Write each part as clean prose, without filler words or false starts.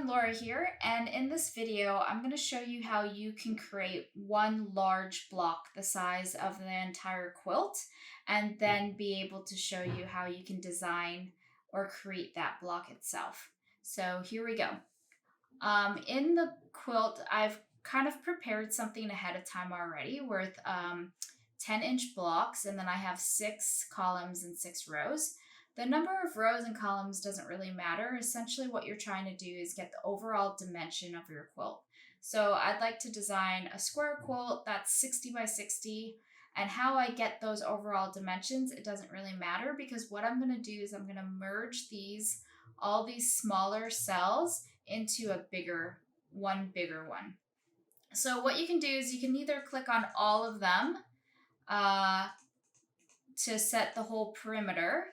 everyone, Laura here, and in this video I'm going to show you how you can create one large block the size of the entire quilt and then be able to show you how you can design or create that block itself. So here we go. In the quilt I've kind of prepared something ahead of time already with 10-inch blocks, and then I have 6 columns and 6 rows. The number of rows and columns doesn't really matter. Essentially what you're trying to do is get the overall dimension of your quilt. So I'd like to design a square quilt that's 60 by 60, and how I get those overall dimensions, it doesn't really matter, because what I'm going to do is I'm going to merge all these smaller cells into a bigger one. So what you can do is you can either click on all of them to set the whole perimeter,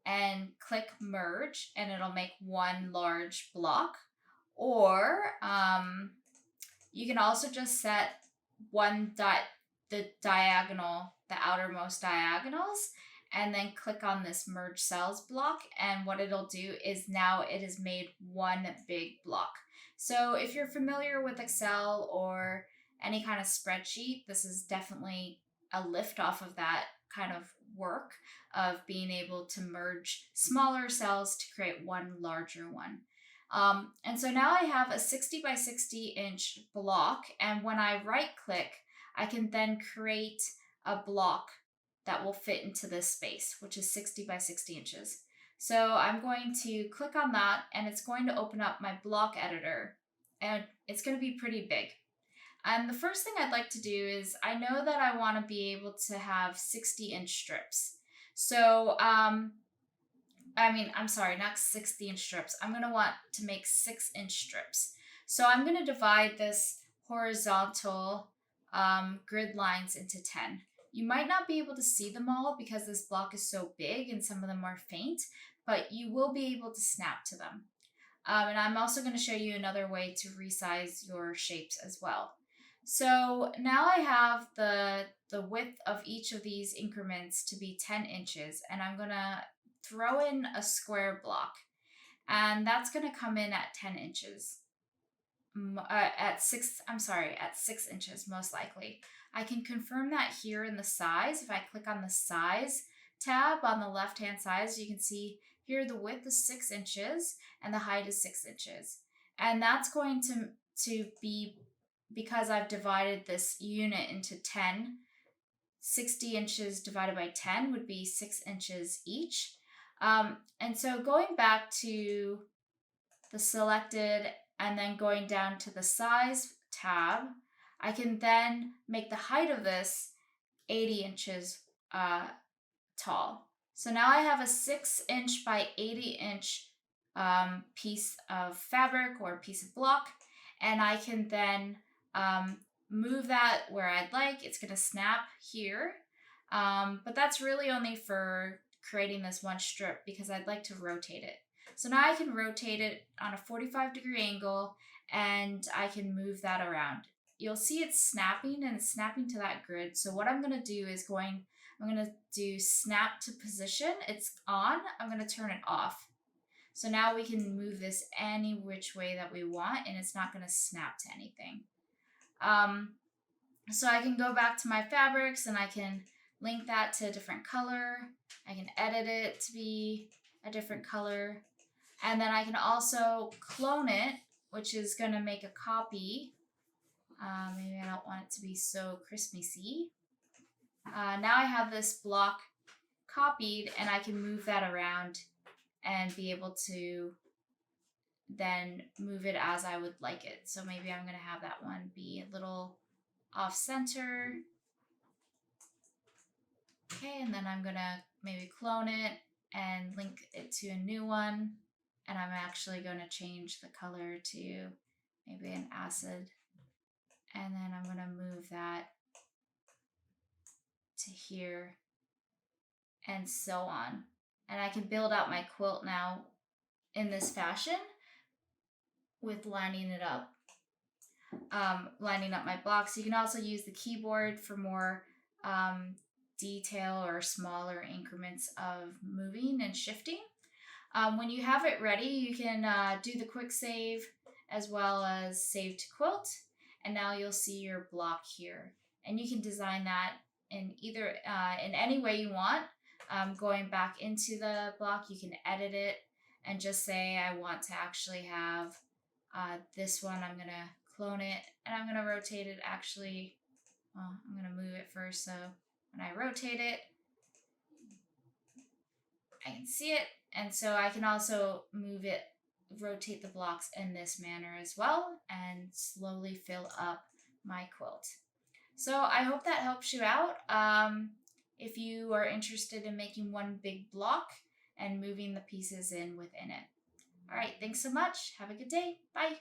and click merge and it'll make one large block, or you can also just set the outermost diagonals, and then click on this merge cells block, and what it'll do is now it has made one big block. So if you're familiar with Excel or any kind of spreadsheet, this is definitely a lift off of that kind of work of being able to merge smaller cells to create one larger one. And so now I have a 60 by 60 inch block, and when I right click, I can then create a block that will fit into this space, which is 60 by 60 inches. So I'm going to click on that, and it's going to open up my block editor, and it's going to be pretty big. And the first thing I'd like to do is, I know that I want to be able to have 60-inch strips. So, I'm sorry, not 60-inch strips. I'm going to want to make 6-inch strips. So I'm going to divide this horizontal grid lines into 10. You might not be able to see them all because this block is so big and some of them are faint, but you will be able to snap to them. And I'm also going to show you another way to resize your shapes as well. So now I have the width of each of these increments to be 10 inches, and I'm going to throw in a square block, and that's going to come in at 10 inches. At 6 inches most likely. I can confirm that here in the size. If I click on the size tab on the left hand side, so you can see here the width is 6 inches and the height is 6 inches. And that's going to be, because I've divided this unit into 10, 60 inches divided by 10 would be 6 inches each. And so going back to the selected and then going down to the size tab, I can then make the height of this 80 inches tall. So now I have a 6-inch by 80-inch piece of fabric or piece of block, and I can then move that where I'd like. It's going to snap here, but that's really only for creating this one strip, because I'd like to rotate it. So now I can rotate it on a 45-degree angle, and I can move that around. You'll see it's snapping, and it's snapping to that grid. So what I'm going to do is I'm going to do snap to position. It's on. I'm going to turn it off. So now we can move this any which way that we want, and it's not going to snap to anything. So I can go back to my fabrics, and I can link that to a different color. I can edit it to be a different color. And then I can also clone it, which is going to make a copy. Maybe I don't want it to be so Christmassy. Now I have this block copied, and I can move that around and be able to then move it as I would like it. So maybe I'm going to have that one be a little off center. Okay, and then I'm going to maybe clone it and link it to a new one. And I'm actually going to change the color to maybe an acid. And then I'm going to move that to here, and so on. And I can build out my quilt now in this fashion with lining it up. Lining up my blocks. You can also use the keyboard for more detail or smaller increments of moving and shifting. When you have it ready, you can do the quick save as well as save to quilt. And now you'll see your block here. And you can design that in either in any way you want. Going back into the block, you can edit it and just say I want to actually have this one. I'm going to clone it and I'm going to rotate it actually. Well, I'm going to move it first, so when I rotate it, I can see it. And so I can also move it, rotate the blocks in this manner as well, and slowly fill up my quilt. So I hope that helps you out. If you are interested in making one big block and moving the pieces in within it. All right, thanks so much. Have a good day. Bye.